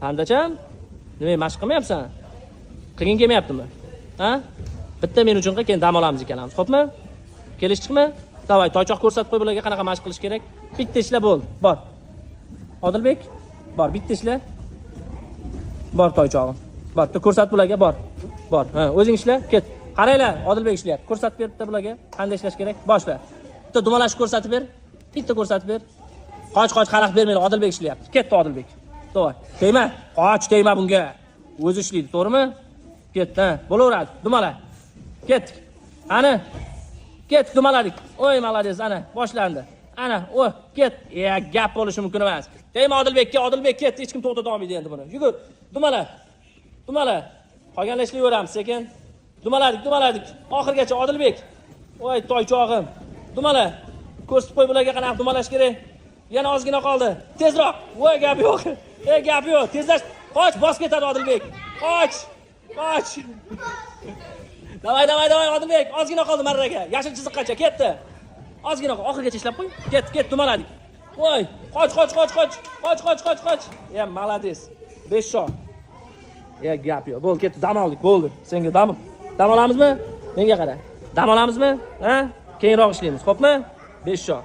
Handacham, nima mashq qilmayapsan? Qilgin kelmayaptimi? Ha? Bitta men uchun keyin dam olamiz ikkalamiz, xo'pmi? Kelishdikmi? Davay, toychoq ko'rsatib qo'y bularga qanaqa mashq qilish kerak. Bitta ishla bo'l. Bor. Odilbek, bor, bitta ishla. Bor toychog'im. Bor, bitta ko'rsat bularga, bor. Bor. Ha, o'zing ishla, ket. Qaranglar, Odilbek ishlayapti. Ko'rsatib ber bitta bularga, qanday ishlash kerak. Boshla. Bitta dumalashni ko'rsatib ber. Bitta ko'rsatib ber. Qoch xalaqit bermaydi, Odilbek ishlayapti. Ketdi Odilbek. To'g'ri. Tegma. Qoch, tegma bunga. O'zi ishlaydi, to'g'rimi? Ketdi, ha. Bo'laveradi. Dumala. Ketdik. Ana. Ket, dumaladik. Oy, malades, ana, boshlandi. Ana, o, ket. Gap bo'lishi mumkin emas. Tegma Odilbekka, Odilbek ketdi, hech kim to'xtata olmaydi endi buni. Yugur. Dumala. Dumala. Qolganlar ishlayveramiz, sekin. Dumaladik. Oxirgacha Odilbek. Voy, toychog'im. Dumala. Ko'rsatib qo'y bularga qanaqa dumalash kerak. Yana ozgina qoldi. Tezroq. Voy, gap yo'q. Gap yo'q. Tezlash. Qoch, bos ketadi Odilbek. Qoch. Davay, Odilbek. Ozgina qoldi marraga. Yashil chiziqqacha ketdi. Ozgina qoldi. Oxirgacha ishlab qo'y. Ket, dumaladik. Voy, qoch. Malades. 5 shot. Gap yo'q. Bo'ldi, ketdi. Dam oldik, bo'ldi. Senga dam olamizmi? Menga qara. Dam olamizmi? Ha? Keyinroq ishlaymiz, xo'pmi? 5 shot.